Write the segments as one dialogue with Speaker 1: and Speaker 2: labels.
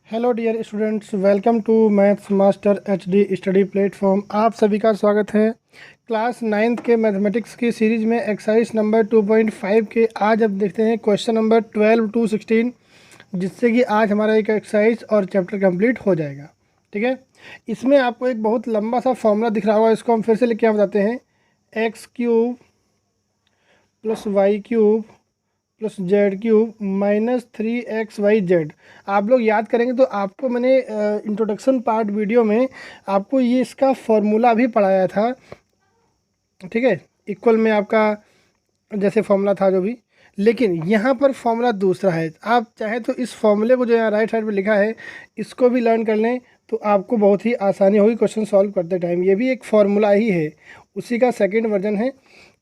Speaker 1: Hello dear students, welcome to maths master HD study platform. आप सभी का स्वागत है। क्लास नाइन्थ के मैथमेटिक्स की सीरीज में एक्सरसाइज नंबर 2.5 के आज अब देखते हैं क्वेश्चन नंबर 12 to 16, जिससे कि आज हमारा एक एक्सरसाइज और चैप्टर कंप्लीट हो जाएगा। ठीक है, इसमें आपको एक बहुत लंबा सा फॉर्मूला दिख रहा होगा, इसको हम फिर से लिख के बताते हैं। X cube plus y cube plus z cube minus 3xyz। आप लोग याद करेंगे तो आपको मैंने इंट्रोडक्शन पार्ट वीडियो में आपको ये इसका फॉर्मूला भी पढ़ाया था। ठीक है, इक्वल में आपका जैसे फॉर्मूला था जो भी, लेकिन यहाँ पर फॉर्मूला दूसरा है। आप चाहे तो इस फॉर्मूले को जो यहाँ राइट साइड पे लिखा है इसको भी लर्न कर लें तो आपको बहुत ही आसानी होगी क्वेश्चन सॉल्व करते टाइम। ये भी एक फॉर्मूला ही है, उसी का सेकेंड वर्जन है।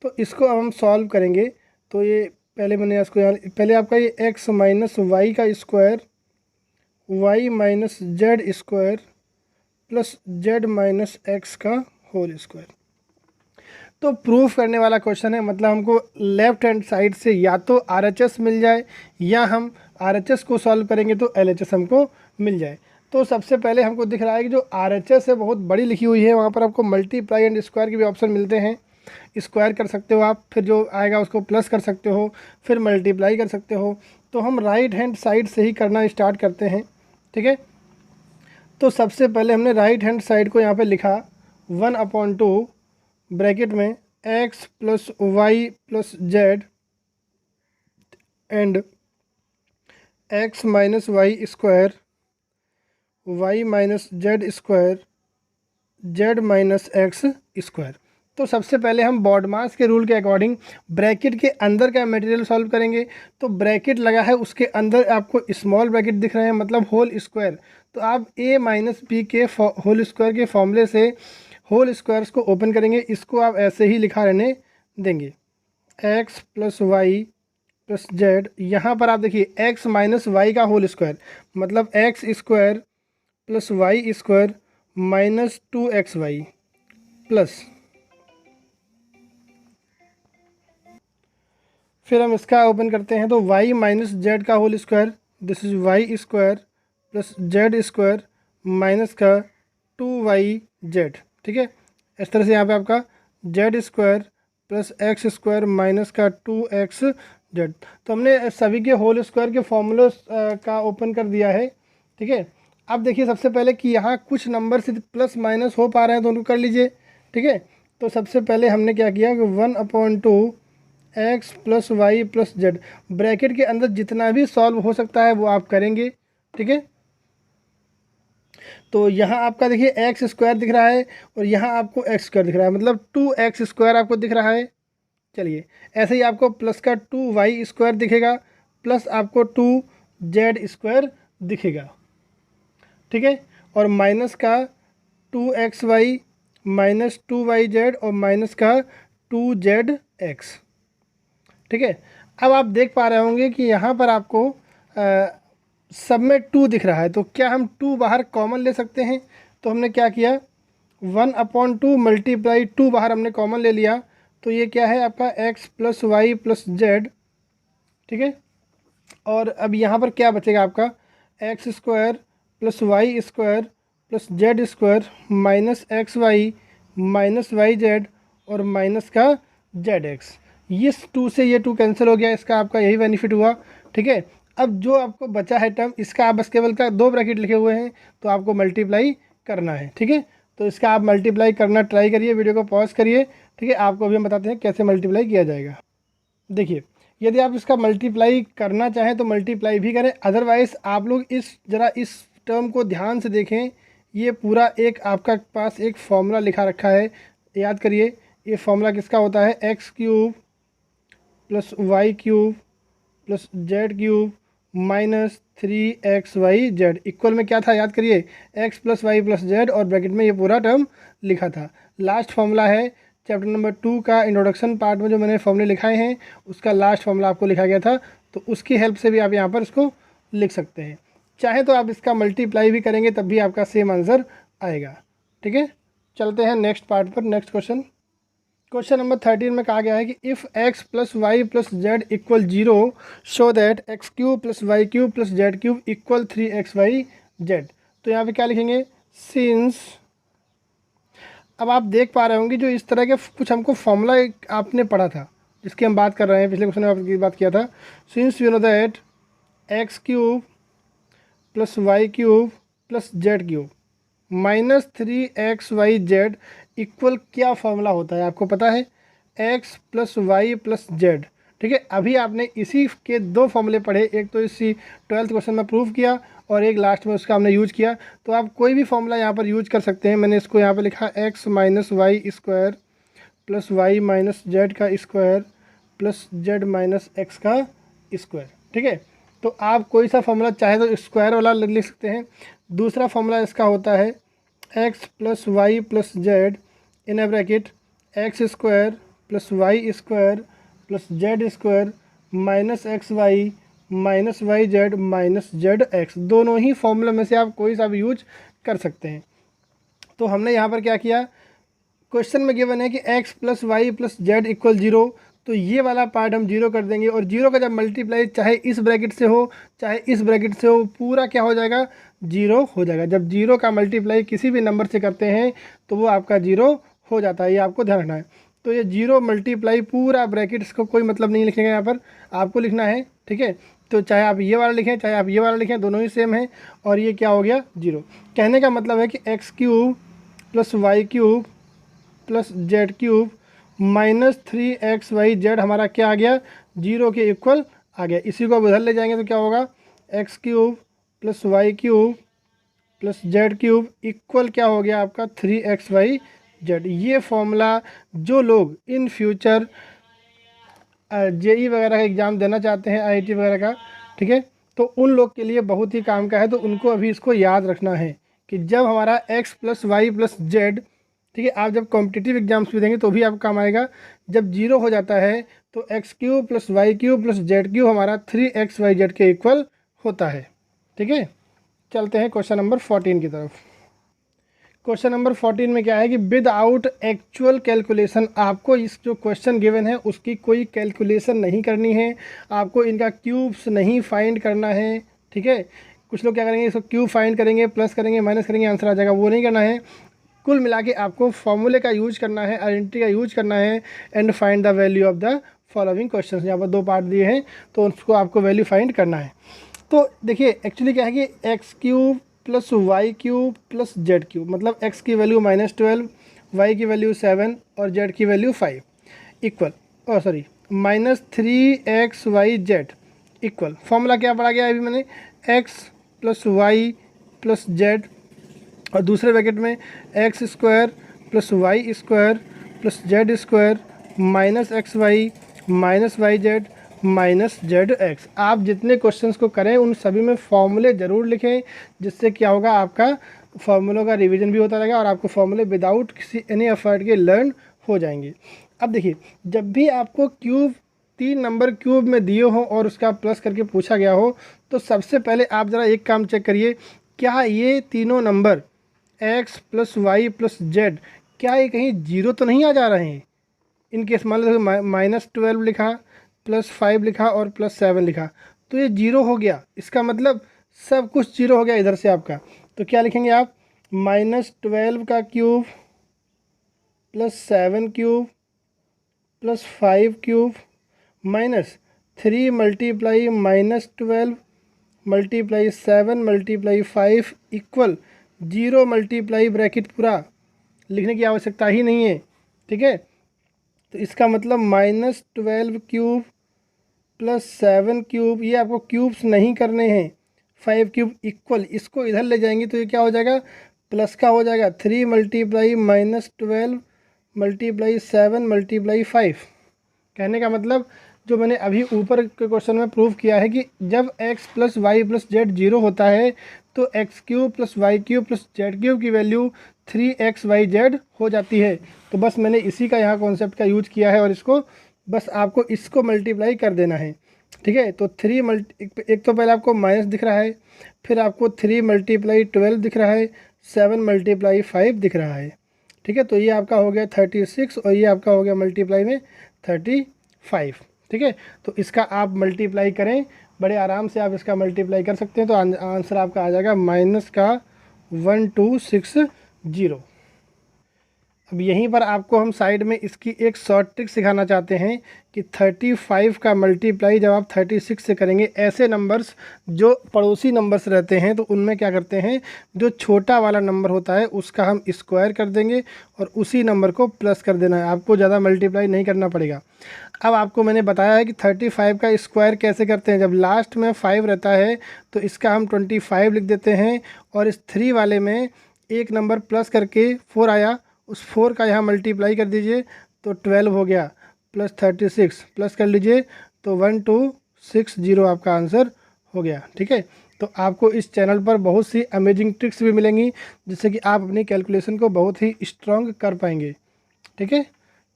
Speaker 1: तो इसको अब हम सॉल्व करेंगे। तो ये पहले मैंने इसको यहाँ, पहले आपका ये x माइनस वाई का square, y minus z square plus Z minus X का होल स्क्वायर। तो प्रूफ करने वाला क्वेश्चन है, मतलब हमको लेफ्ट हैंड साइड से या तो RHS मिल जाए या हम RHS को सॉल्व करेंगे तो LHS हमको मिल जाए। तो सबसे पहले हमको दिख रहा है कि जो RHS है बहुत बड़ी लिखी हुई है, वहाँ पर आपको मल्टीप्लाई एंड स्क्वायर के भी ऑप्शन मिलते हैं। स्क्वायर कर सकते हो आप, फिर जो आएगा उसको प्लस कर सकते हो, फिर मल्टीप्लाई कर सकते हो। तो हम राइट हैंड साइड से ही करना स्टार्ट करते हैं। ठीक है, तो सबसे पहले हमने राइट हैंड साइड को यहाँ पे लिखा 1/2 ब्रैकेट में x plus Y plus z and x minus Y square, y minus z square, z minus x square. तो सबसे पहले हम बॉडमास के रूल के अकॉर्डिंग ब्रैकेट के अंदर का मटेरियल सॉल्व करेंगे। तो ब्रैकेट लगा है, उसके अंदर आपको स्मॉल ब्रैकेट दिख रहे हैं, मतलब होल स्क्वायर। तो आप a माइनस बी के होल स्क्वायर के फॉर्मूले से होल स्क्वायर्स को ओपन करेंगे। इसको आप ऐसे ही लिखा रहने देंगे, x plus Y plus z. यहाँ पर आप देखिए x माइनस वाई का होल स्क्वायर, मतलब x square plus Y square minus 2xy plus, फिर हम इसका ओपन करते हैं तो y माइनस जेड का whole square, this is y square plus Z square minus का 2yz। ठीक है, इस तरह से यहाँ पे आपका Z square plus x square minus का 2xz। तो हमने सभी के होल स्क्वायर के फॉर्मूले का ओपन कर दिया है। ठीक है, अब देखिए सबसे पहले कि यहाँ कुछ नंबर से प्लस माइनस हो पा रहे हैं तो उनको कर लीजिए। ठीक है, तो सबसे पहले हमने क्या किया कि 1/2 x plus Y plus z, bracket के अंदर जितना भी सॉल्व हो सकता है वो आप करेंगे। ठीक है, तो यहाँ आपका देखिए एक्स स्क्वायर दिख रहा है और यहाँ आपको एक्स स्क्वायर दिख रहा है, मतलब 2x स्क्वायर आपको दिख रहा है। चलिए, ऐसे ही आपको प्लस का 2y स्क्वायर दिखेगा, प्लस आपको 2z स्क्वायर दिखेगा। ठीक है, और माइनस का 2xy माइनस 2yz और माइनस का 2zx। ठीक है, अब आप देख पा रहे होंगे कि यहाँ पर आपको सब में 2 दिख रहा है, तो क्या हम 2 बाहर कॉमन ले सकते हैं? तो हमने क्या किया, 1/2 मल्टीप्लाई 2 बाहर हमने कॉमन ले लिया। तो ये क्या है आपका x plus Y plus z. ठीक है, और अब यहाँ पर क्या बचेगा आपका x square plus Y square plus Z square minus x Y minus Y z और माइनस का जेड एक्स। ये 2 से ये 2 कैंसिल हो गया, इसका आपका यही बेनिफिट हुआ। ठीक है, अब जो आपको बचा है टर्म, इसका आप बस केवल का 2 ब्रैकेट लिखे हुए हैं तो आपको मल्टीप्लाई करना है। ठीक है, तो इसका आप मल्टीप्लाई करना ट्राई करिए, वीडियो को पॉज करिए। ठीक है, आपको अभी हम बताते हैं कैसे मल्टीप्लाई किया जाएगा। देखिए, यदि आप इसका मल्टीप्लाई करना चाहें तो मल्टीप्लाई भी करें, अदरवाइज़ आप लोग इस टर्म को ध्यान से देखें। ये पूरा एक आपका पास एक फॉर्मूला लिखा रखा है, याद करिए। ये फॉर्मूला किसका होता है, x cube plus y cube plus z cube minus 3xyz equal में क्या था, याद करिए, x plus Y plus z और ब्रैकेट में ये पूरा टर्म लिखा था। लास्ट फॉर्मूला है चैप्टर नंबर 2 का इंट्रोडक्शन पार्ट में, जो मैंने फॉर्मूले लिखाए हैं उसका लास्ट फॉर्मूला आपको लिखा गया था, तो उसकी हेल्प से भी आप यहाँ पर इसको लिख सकते हैं। चाहे तो आप इसका मल्टीप्लाई भी करेंगे तब भी आपका सेम आंसर आएगा। ठीक है, चलते हैं नेक्स्ट पार्ट पर। नेक्स्ट क्वेश्चन नंबर 13 में कहा गया है कि if x plus Y plus z equal 0 show that x cube plus y cube plus z cube equal 3xyz। Z. तो यहाँ पे क्या लिखेंगे, सिंस, अब आप देख पा रहे होंगे जो इस तरह के कुछ हमको फॉर्मूला आपने पढ़ा था जिसकी हम बात कर रहे हैं, पिछले क्वेश्चन में आपकी बात किया था। Since you know that x cube plus y cube plus z cube minus 3xyz equal क्या फॉर्मूला होता है आपको पता है, x plus Y plus z. ठीक है, अभी आपने इसी के दो फॉर्मूले पढ़े, एक तो इसी 12th क्वेश्चन में प्रूव किया और एक लास्ट में उसका हमने यूज किया। तो आप कोई भी फॉर्मूला यहाँ पर यूज कर सकते हैं। मैंने इसको यहाँ पर लिखा x minus Y square plus Y minus Z का square plus Z minus X का स्क्वायर। ठीक है, तो आप कोई सा फॉर्मूला चाहे तो स्क्वायर वाला लिख सकते हैं। दूसरा फॉर्मूला इसका होता है x plus Y plus Z in a bracket X square plus Y square plus Z square minus x Y minus Y Z minus Z X. दोनों ही फॉर्मूला में से आप कोई सा भी यूज कर सकते हैं। तो हमने यहाँ पर क्या किया, क्वेश्चन में गिवन है कि x plus Y plus z equal 0, तो ये वाला पार्ट हम 0 कर देंगे और 0 का जब मल्टीप्लाई चाहे इस ब्रैकेट से हो चाहे इस ब्रैकेट से हो, पूरा क्या हो जाएगा, 0 हो जाएगा। जब 0 का मल्टीप्लाई किसी भी नंबर से करते हैं तो वो आपका 0 हो जाता है, ये आपको ध्यान रखना है। तो ये 0 मल्टीप्लाई पूरा ब्रैकेट, इसको कोई मतलब नहीं लिखेंगे, यहाँ पर आपको लिखना है। ठीक है, तो चाहे आप ये वाला लिखें चाहे आप ये वाला लिखें, दोनों ही सेम है। और ये क्या हो गया, 0। कहने का मतलब है कि x cube plus y cube plus z cube minus 3xyz हमारा क्या आ गया, 0 के इक्वल आ गया। इसी को अब उधर ले जाएंगे तो क्या होगा, x cube plus y cube plus z cube equal क्या हो गया आपका 3xyz। ये फॉर्मूला जो लोग इन फ्यूचर जेई वगैरह का एग्ज़ाम देना चाहते हैं, आईआईटी वगैरह का, ठीक है, तो उन लोग के लिए बहुत ही काम का है। तो उनको अभी इसको याद रखना है कि जब हमारा x plus Y plus z, ठीक है, आप जब कॉम्पिटिटिव एग्जाम्स भी देंगे तो भी आपको काम आएगा। जब 0 हो जाता है तो x cube plus y cube plus z cube हमारा 3xyz के इक्वल होता है। ठीक है, चलते हैं क्वेश्चन नंबर 14 की तरफ। क्वेश्चन नंबर 14 में क्या है कि विदाउट एक्चुअल कैलकुलेशन, आपको इस जो क्वेश्चन गिवन है उसकी कोई कैलकुलेशन नहीं करनी है, आपको इनका क्यूब्स नहीं फाइंड करना है। ठीक है, कुछ लोग क्या करेंगे, इसको क्यूब फाइंड करेंगे, प्लस करेंगे, माइनस करेंगे, आंसर आ जाएगा, वो नहीं करना है। कुल मिला के आपको फॉर्मूले का यूज करना है, आइडेंटिटी का यूज करना है and find the value of the following question. यहाँ पर दो पार्ट दिए हैं तो उसको आपको वैल्यू फाइंड करना है। तो देखिए एक्चुअली क्या है कि x cube plus y cube plus z cube, मतलब एक्स की वैल्यू -12, वाई की वैल्यू 7 और जेड की value 5 equal, -3xyz equal, formula क्या पढ़ा गया अभी मैंने, x plus Y plus z और दूसरे ब्रैकेट में x square plus Y square plus Z square minus x Y minus Y Z minus Z x. आप जितने क्वेश्चंस को करें उन सभी में फॉर्मूले ज़रूर लिखें, जिससे क्या होगा, आपका फॉर्मूलों का रिवीजन भी होता रहेगा और आपको फॉर्मूले विदाउट किसी एनी एफर्ट के लर्न हो जाएंगे। अब देखिए, जब भी आपको क्यूब 3 नंबर क्यूब में दिए हो और उसका प्लस करके पूछा गया हो, तो सबसे पहले आप ज़रा एक काम चेक करिए, क्या ये तीनों number x plus Y plus z, क्या ये कहीं 0 तो नहीं आ जा रहे हैं। इनके मान लो -12 लिखा, +5 लिखा और +7 लिखा, तो ये 0 हो गया। इसका मतलब सब कुछ 0 हो गया इधर से आपका। तो क्या लिखेंगे आप, -12 का cube +7 cube +5 cube -3 multiply -12 multiply 7 multiply 5 equal 0 multiply bracket पूरा लिखने की आवश्यकता ही नहीं है। ठीक है, तो इसका मतलब -12 क्यूब +7 क्यूब, ये आपको क्यूब्स नहीं करने हैं, 5 क्यूब इक्वल, इसको इधर ले जाएंगे तो ये क्या हो जाएगा, प्लस का हो जाएगा, 3 मल्टीप्लाई -12 मल्टीप्लाई 7 मल्टीप्लाई 5। कहने का मतलब जो मैंने अभी ऊपर के क्वेश्चन में प्रूव किया है कि जब x plus Y plus z 0 होता है तो x cube plus y cube plus z cube की वैल्यू 3xyz हो जाती है। तो बस मैंने इसी का यहाँ कॉन्सेप्ट का यूज किया है और इसको बस आपको इसको मल्टीप्लाई कर देना है। ठीक है, तो एक तो पहले आपको माइनस दिख रहा है, फिर आपको 3 मल्टीप्लाई 12 दिख रहा है, 7 मल्टीप्लाई 5 दिख रहा है। ठीक है, तो ये आपका हो गया 36 और ये आपका हो गया मल्टीप्लाई में 35। ठीक है, तो इसका आप मल्टीप्लाई करें, बड़े आराम से आप इसका मल्टीप्लाई कर सकते हैं। तो आंसर आपका आ जाएगा माइनस का 1260। अब यहीं पर आपको हम साइड में इसकी एक शॉर्ट ट्रिक सिखाना चाहते हैं कि 35 का मल्टीप्लाई जब आप 36 से करेंगे, ऐसे नंबर्स जो पड़ोसी नंबर्स रहते हैं तो उनमें क्या करते हैं, जो छोटा वाला नंबर होता है उसका हम स्क्वायर कर देंगे और उसी नंबर को प्लस कर देना है, आपको ज़्यादा मल्टीप्लाई नहीं करना पड़ेगा। अब आपको मैंने बताया है कि 35 का स्क्वायर कैसे करते हैं। जब लास्ट में 5 रहता है तो इसका हम 25 लिख देते हैं और इस 3 वाले में एक नंबर प्लस करके 4 आया, उस 4 का यहाँ मल्टीप्लाई कर दीजिए तो 12 हो गया, प्लस 36 प्लस कर लीजिए तो 1260 आपका आंसर हो गया। ठीक है, तो आपको इस चैनल पर बहुत सी अमेजिंग ट्रिक्स भी मिलेंगी जिससे कि आप अपनी कैलकुलेशन को बहुत ही स्ट्रॉन्ग कर पाएंगे। ठीक है,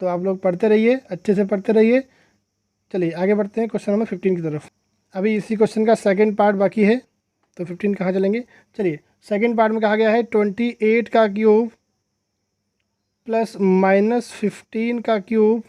Speaker 1: तो आप लोग पढ़ते रहिए, अच्छे से पढ़ते रहिए। चलिए आगे बढ़ते हैं क्वेश्चन नंबर 15 की तरफ। अभी इसी क्वेश्चन का सेकंड पार्ट बाकी है, तो 15 कहाँ चलेंगे। चलिए सेकंड पार्ट में कहा गया है 28 का क्यूब प्लस -15 का क्यूब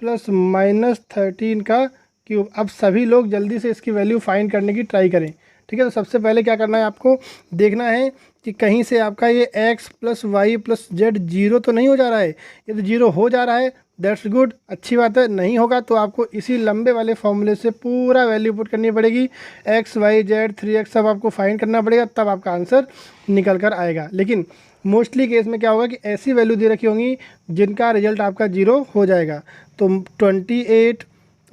Speaker 1: प्लस -13 का क्यूब। अब सभी लोग जल्दी से इसकी वैल्यू फाइंड करने की ट्राई करें। ठीक है, तो सबसे पहले क्या करना है, आपको देखना है कि कहीं से आपका ये x + y + z जीरो तो नहीं हो जा रहा है। ये तो जीरो हो जा रहा है, दैट्स गुड, अच्छी बात है। नहीं होगा तो आपको इसी लंबे वाले फॉर्मूले से पूरा वैल्यू पुट करनी पड़ेगी, x y z 3x सब आपको फाइंड करना पड़ेगा, तब आपका आंसर निकल कर आएगा। लेकिन मोस्टली केस में क्या होगा कि ऐसी वैल्यू दे रखी होंगी जिनका रिजल्ट आपका जीरो हो जाएगा। तो 28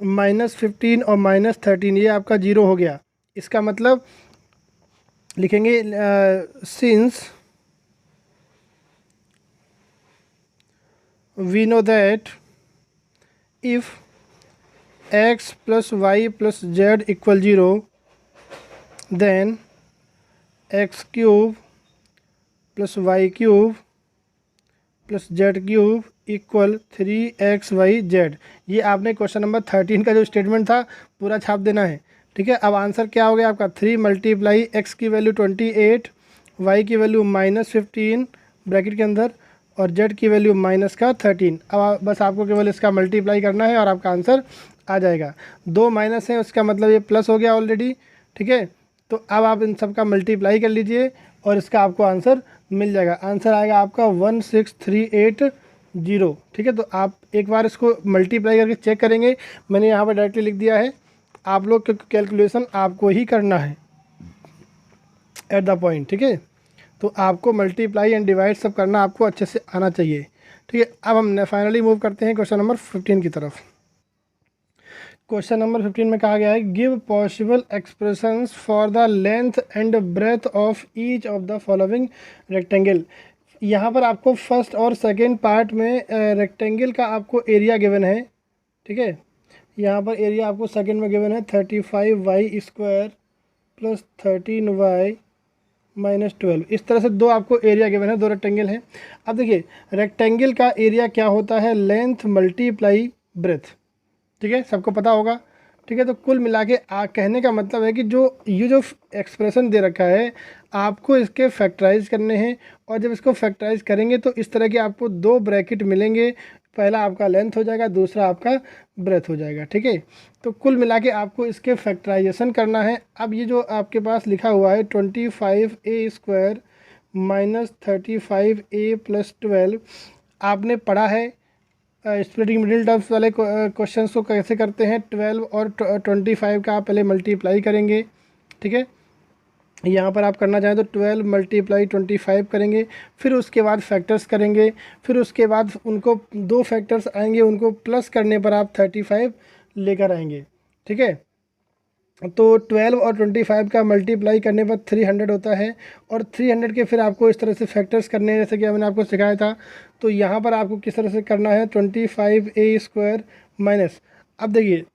Speaker 1: -15 और -13 ये आपका जीरो हो गया। इसका मतलब लिखेंगे since we know that if x + y + z = 0 then x³ + y³ + z³ = 3xyz। ये आपने क्वेश्चन नंबर 13 का जो स्टेटमेंट था पूरा छाप देना है। ठीक है, अब आंसर क्या हो गया आपका 3 × x की वैल्यू 28, y की वैल्यू -15 ब्रैकेट के अंदर और z की वैल्यू -13। अब बस आपको केवल इसका मल्टीप्लाई करना है और आपका आंसर आ जाएगा। दो माइनस है उसका मतलब ये प्लस हो गया ऑलरेडी। ठीक है, तो अब आप इन सब का मल्टीप्लाई कर लीजिए और इसका आपको आंसर मिल जाएगा। आंसर आएगा आपका 16380। ठीक है, तो आप एक बार इसको मल्टीप्लाई करके चेक करेंगे। मैंने यहाँ पर डायरेक्टली लिख दिया है, आप लोग का कैलकुलेशन आपको ही करना है एट द पॉइंट। ठीक है, तो आपको मल्टीप्लाई एंड डिवाइड सब करना आपको अच्छे से आना चाहिए। ठीक है, अब हम फाइनली मूव करते हैं क्वेश्चन नंबर 15 की तरफ। क्वेश्चन नंबर 15 में कहा गया है give possible expressions for the length and breadth of each of the following rectangle. यहाँ पर आपको फर्स्ट और सेकेंड पार्ट में रेक्टेंगल का आपको एरिया गिवन है। ठीक है, यहाँ पर एरिया आपको सेकेंड में गिवन है 35y² + 13y -12। इस तरह से दो आपको एरिया गिवन है, दो रेक्टेंगल हैं। अब देखिए रेक्टेंगल का एरिया क्या होता है, लेंथ मल्टीप्लाई ब्रेथ। ठीक है, सबको पता होगा। ठीक है, तो कुल मिला के कहने का मतलब है कि जो ये जो एक्सप्रेशन दे रखा है आपको इसके फैक्टराइज करने हैं और जब इसको फैक्टराइज करेंगे तो इस तरह के आपको दो ब्रैकेट मिलेंगे, पहला आपका लेंथ हो जाएगा, दूसरा आपका ब्रेथ हो जाएगा। ठीक है, तो कुल मिला के आपको इसके फैक्टराइजेशन करना है। अब ये जो आपके पास लिखा हुआ है 25a² -35a + 12 आपने पढ़ा है स्प्लिटिंग मिडिल टर्म्स वाले क्वेश्चन को कैसे करते हैं। 12 और 25 का आप पहले मल्टीप्लाई करेंगे। ठीक है, यहाँ पर आप करना चाहें तो 12 × 25 करेंगे, फिर उसके बाद फैक्टर्स करेंगे, फिर उसके बाद उनको दो फैक्टर्स आएंगे, उनको प्लस करने पर आप 35 लेकर आएंगे। ठीक है, तो 12 और 25 का मल्टीप्लाई करने पर 300 होता है और 300 के फिर आपको इस तरह से फैक्टर्स करने हैं जैसे कि मैंने आपको सिखाया था। तो यहाँ पर आपको किस तरह से करना है 25a² माइनस, अब देखिए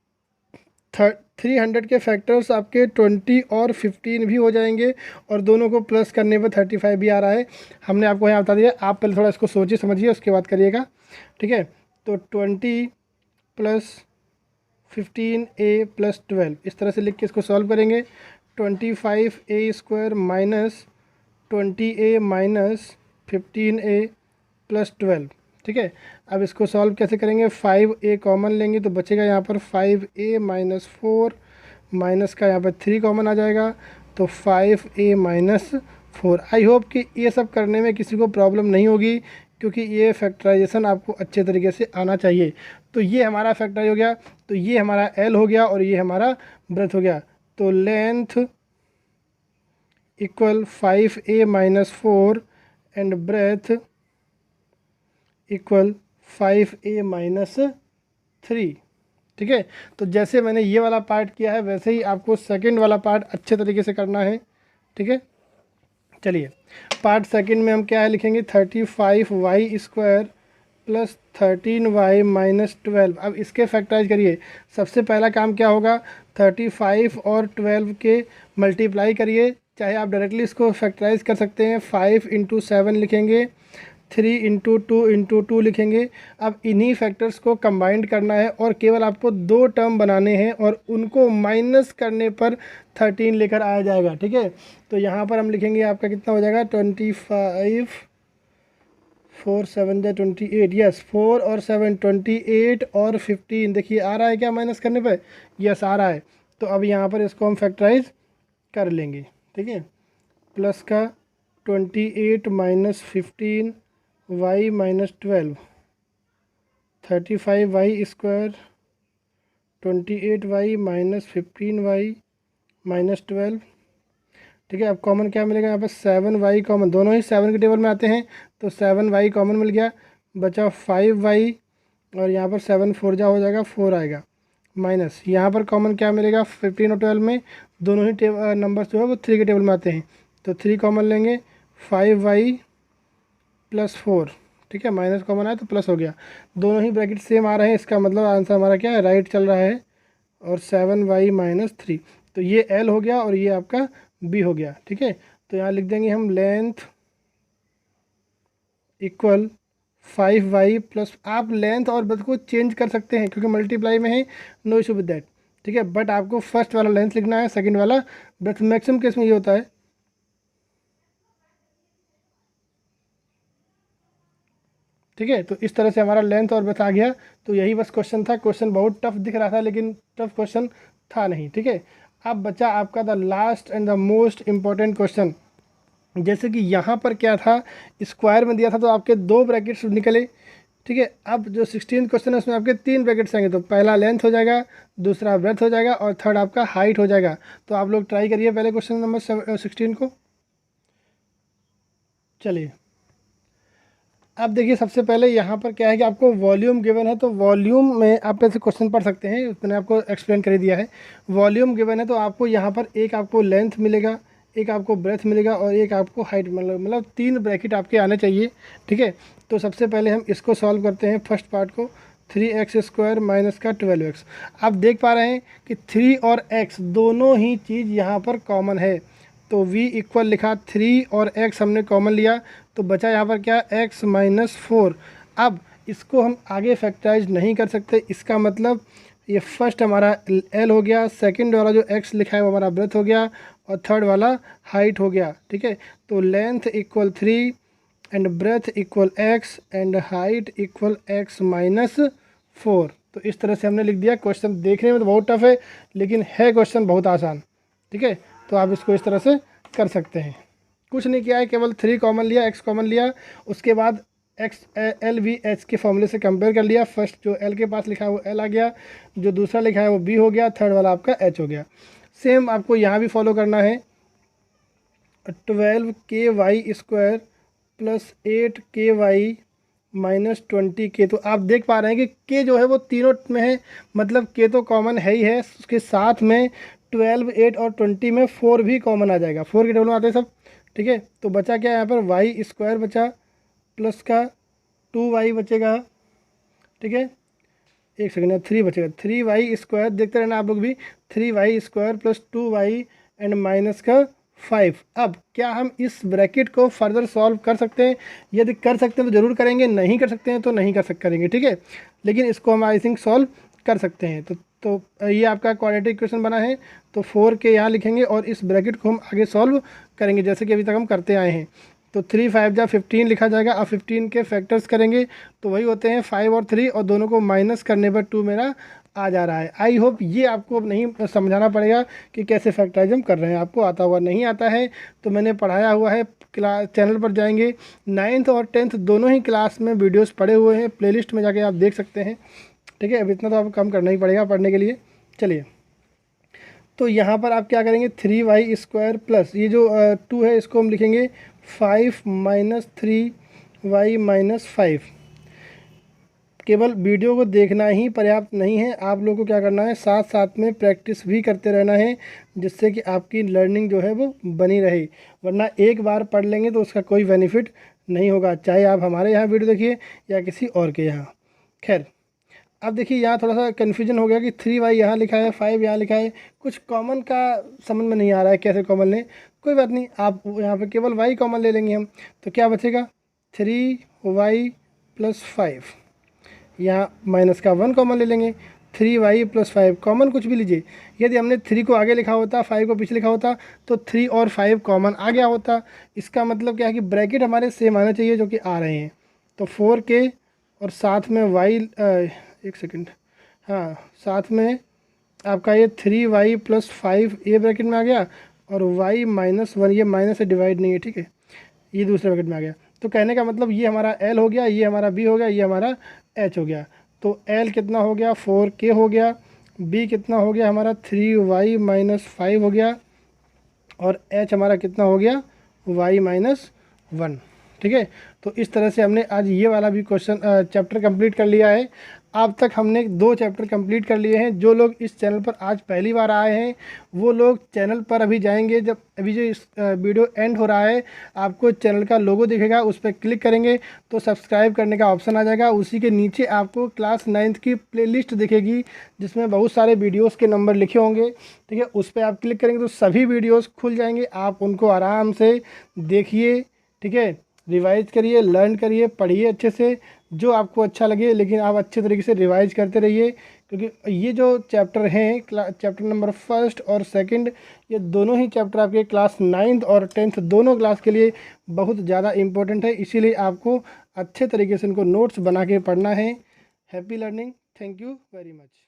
Speaker 1: 300 के फैक्टर्स आपके 20 और 15 भी हो जाएंगे और दोनों को प्लस करने पर 35 भी आ रहा है। हमने आपको यहाँ बता दिया, आप पहले थोड़ा इसको सोचिए समझिए उसके बाद करिएगा। ठीक है, तो 20 + 15a + 12 इस तरह से लिख के इसको सॉल्व करेंगे। 25a² -20a - 15a + 12। ठीक है, अब इसको सॉल्व कैसे करेंगे, 5a कॉमन लेंगे तो बचेगा यहाँ पर 5a - 4 माइनस का यहाँ पर 3 कॉमन आ जाएगा, तो 5a माइनस 4। आई होप कि ये सब करने में किसी को प्रॉब्लम नहीं होगी, क्योंकि ये फैक्टराइजेशन आपको अच्छे तरीके से आना चाहिए। तो ये हमारा फैक्टराइज हो गया, तो ये हमारा एल हो गया और ये हमारा ब्रेथ हो गया। तो length equal 5a minus 4 and breadth equal 5a minus 3। ठीक है, तो जैसे मैंने ये वाला पार्ट किया है वैसे ही आपको सेकंड वाला पार्ट अच्छे तरीके से करना है। ठीक है, चलिए पार्ट सेकंड में हम क्या है लिखेंगे, 35y square plus 13y minus 12। अब इसके फैक्टराइज करिए। सबसे पहला काम क्या होगा, 35 और 12 के मल्टीप्लाई करिए, चाहे आप डायरेक्टली इसको फैक्टराइज कर सकते हैं। 5 इंटू 7 लिखेंगे, 3 इंटू 2 लिखेंगे। अब इन्हीं फैक्टर्स को कंबाइंड करना है और केवल आपको 2 टर्म बनाने हैं और उनको माइनस करने पर 13 लेकर आया जाएगा। ठीक है, तो यहाँ पर हम लिखेंगे आपका कितना हो जाएगा, 25, 4 7 जा 28, यस 4 और 7 28 और 15। देखिए आ रहा है क्या माइनस करने पर, यस आ रहा है। तो अब यहाँ पर इसको हम फैक्टराइज कर लेंगे। ठीक है, प्लस का 28 minus 15 y minus 12, 35y square 28y minus 15y minus 12। ठीक है, अब कॉमन क्या मिलेगा यहाँ पर, 7y कॉमन, दोनों ही 7 के टेबल में आते हैं, तो 7y कॉमन मिल गया, बचा 5y और यहाँ पर 7 4 जा हो जाएगा, 4 आएगा, माइनस यहाँ पर कॉमन क्या मिलेगा, 15 और 12 में दोनों ही नंबर्स जो है वो 3 के टेबल में आते हैं, तो 3 कॉमन लेंगे, 5y प्लस 4। ठीक है, माइनस कॉमन आया तो प्लस हो गया, दोनों ही ब्रैकेट सेम आ रहे हैं, इसका मतलब आंसर हमारा क्या है, राइट चल रहा है। और 7y माइनस 3, तो ये L हो गया और ये आपका B हो गया। ठीक है, तो यहाँ लिख देंगे हम लेंथ इक्वल 5y प्लस, आप लेंथ और ब्रेथ को चेंज कर सकते हैं क्योंकि मल्टीप्लाई में है, नो इशू विद दैट। ठीक है, बट आपको फर्स्ट वाला लेंथ लिखना है, सेकंड वाला ब्रेथ। मैक्सिमम केस में ये होता है। ठीक है, तो इस तरह से हमारा लेंथ और ब्रेथ आ गया। तो यही बस क्वेश्चन था। क्वेश्चन बहुत टफ दिख रहा था लेकिन टफ क्वेश्चन था नहीं। ठीक है, अब बचा आपका the last and the most important question. जैसे कि यहाँ पर क्या था, स्क्वायर में दिया था तो आपके 2 ब्रैकेट्स निकले। ठीक है, अब जो 16 क्वेश्चन है उसमें आपके 3 ब्रैकेट्स आएंगे, तो पहला लेंथ हो जाएगा, दूसरा ब्रेथ हो जाएगा और थर्ड आपका हाइट हो जाएगा। तो आप लोग ट्राई करिए पहले क्वेश्चन नंबर 16 को। चलिए अब देखिए, सबसे पहले यहाँ पर क्या है कि आपको वॉल्यूम गिवन है, तो वॉल्यूम में आप ऐसे क्वेश्चन पढ़ सकते हैं, मैंने आपको एक्सप्लेन कर दिया है। वॉल्यूम गिवन है तो आपको यहाँ पर एक आपको लेंथ मिलेगा, एक आपको ब्रेथ मिलेगा और एक आपको हाइट मतलब 3 ब्रैकेट आपके आने चाहिए। ठीक है, तो सबसे पहले हम इसको सॉल्व करते हैं, फर्स्ट पार्ट को। 3x स्क्वायर माइनस का 12x। आप देख पा रहे हैं कि 3 और x दोनों ही चीज़ यहाँ पर कॉमन है, तो v इक्वल लिखा 3 और x हमने कॉमन लिया, तो बचा यहाँ पर क्या, x माइनस 4। अब इसको हम आगे फैक्टराइज नहीं कर सकते, इसका मतलब ये फर्स्ट हमारा l हो गया, सेकंड वाला जो x लिखा है वो हमारा ब्रेथ हो गया और थर्ड वाला हाइट हो गया। ठीक है, तो length equal 3 and breadth equal x and height equal x minus 4। तो इस तरह से हमने लिख दिया। क्वेश्चन देखने में तो बहुत टफ है लेकिन है क्वेश्चन बहुत आसान। ठीक है, तो आप इसको इस तरह से कर सकते हैं। कुछ नहीं किया है, केवल 3 कॉमन लिया, x कॉमन लिया, उसके बाद x एल वी एच के फॉर्मूले से कंपेयर कर लिया। फर्स्ट जो l के पास लिखा है वो l आ गया, जो दूसरा लिखा है वो b हो गया, थर्ड वाला आपका h हो गया। सेम आपको यहाँ भी फॉलो करना है। 12ky square plus 8ky minus 20k। तो आप देख पा रहे हैं कि k जो है वो तीनों में है, मतलब k तो कॉमन है ही है, उसके साथ में 12, 8 और 20 में 4 भी कॉमन आ जाएगा, 4 के टेबल में आते हैं सब। ठीक है, तो बचा क्या यहाँ पर, y स्क्वायर बचा प्लस का 2y बचेगा। ठीक है, एक सेकेंड, 3 बचेगा, 3y स्क्वायर, देखते रहना आप लोग भी, 3y square plus 2y and minus का 5। अब क्या हम इस ब्रैकेट को फर्दर सॉल्व कर सकते हैं? यदि कर सकते हैं तो ज़रूर करेंगे, नहीं कर सकते हैं तो नहीं करेंगे। ठीक है, लेकिन इसको हम आई थिंक सॉल्व कर सकते हैं। तो ये आपका क्वाड्रेटिक इक्वेशन बना है, तो 4 के यहाँ लिखेंगे और इस ब्रैकेट को हम आगे सॉल्व करेंगे जैसे कि अभी तक हम करते आए हैं। तो 3 5 जा 15 लिखा जाएगा। अब 15 के फैक्टर्स करेंगे तो वही होते हैं 5 और 3, और दोनों को माइनस करने पर 2 मेरा आ जा रहा है। आई होप ये आपको अब नहीं समझाना पड़ेगा कि कैसे फैक्टराइज हम कर रहे हैं, आपको आता हुआ नहीं आता है तो मैंने पढ़ाया हुआ है, क्लास चैनल पर जाएंगे 9th और 10th दोनों ही क्लास में वीडियोस पड़े हुए हैं, प्लेलिस्ट में जाके आप देख सकते हैं। ठीक है, अब इतना तो आपको कम करना ही पड़ेगा पढ़ने के लिए। चलिए, तो यहाँ पर आप क्या करेंगे, 3y² प्लस ये जो 2 है इसको हम लिखेंगे 5 माइनस 3y-5। केवल वीडियो को देखना ही पर्याप्त नहीं है, आप लोगों को क्या करना है, साथ साथ में प्रैक्टिस भी करते रहना है, जिससे कि आपकी लर्निंग जो है वो बनी रहे। वरना एक बार पढ़ लेंगे तो उसका कोई बेनिफिट नहीं होगा, चाहे आप हमारे यहाँ वीडियो देखिए या किसी और के यहाँ। खैर, अब देखिए यहाँ थोड़ा सा कन्फ्यूजन हो गया कि 3y यहाँ लिखा है, 5 यहाँ लिखा है, कुछ कॉमन का समझ में नहीं आ रहा है कैसे कॉमन लें। कोई बात नहीं, आप यहाँ पे केवल y कॉमन ले लेंगे हम, तो क्या बचेगा 3y+5। यहाँ माइनस का 1 कॉमन ले लेंगे, 3y+5 कॉमन कुछ भी लीजिए। यदि हमने 3 को आगे लिखा होता, 5 को पीछे लिखा होता तो 3 और 5 कॉमन आ गया होता। इसका मतलब क्या है कि ब्रैकेट हमारे सेम आने चाहिए जो कि आ रहे हैं। तो 4k और साथ में y, एक सेकंड, हाँ साथ में आपका ये 3y+5 ये ब्रैकेट में आ गया, और y-1 ये माइनस से डिवाइड नहीं है, ठीक है, ये दूसरे ब्रैकेट में आ गया। तो कहने का मतलब ये हमारा l हो गया, ये हमारा b हो गया, ये हमारा h हो गया। तो l कितना हो गया 4k हो गया, b कितना हो गया हमारा 3y-5 हो गया, और h हमारा कितना हो गया y-1। ठीक है, तो इस तरह से हमने आज ये वाला भी क्वेश्चन चैप्टर कंप्लीट कर लिया है। अब तक हमने 2 चैप्टर कंप्लीट कर लिए हैं। जो लोग इस चैनल पर आज पहली बार आए हैं वो लोग चैनल पर अभी जाएंगे, जब अभी जो इस वीडियो एंड हो रहा है आपको चैनल का लोगो दिखेगा, उस पर क्लिक करेंगे तो सब्सक्राइब करने का ऑप्शन आ जाएगा। उसी के नीचे आपको क्लास 9th की प्लेलिस्ट दिखेगी जिसमें बहुत सारे वीडियोज़ के नंबर लिखे होंगे। ठीक है, उस पर आप क्लिक करेंगे तो सभी वीडियोज़ खुल जाएंगे, आप उनको आराम से देखिए। ठीक है, रिवाइज करिए, लर्न करिए, पढ़िए अच्छे से, जो आपको अच्छा लगे, लेकिन आप अच्छे तरीके से रिवाइज करते रहिए, क्योंकि ये जो चैप्टर हैं चैप्टर नंबर 1 और 2 ये दोनों ही चैप्टर आपके क्लास 9th और 10th दोनों क्लास के लिए बहुत ज़्यादा इम्पोर्टेंट है। इसीलिए आपको अच्छे तरीके से इनको नोट्स बना के पढ़ना है। Happy learning, thank you very much.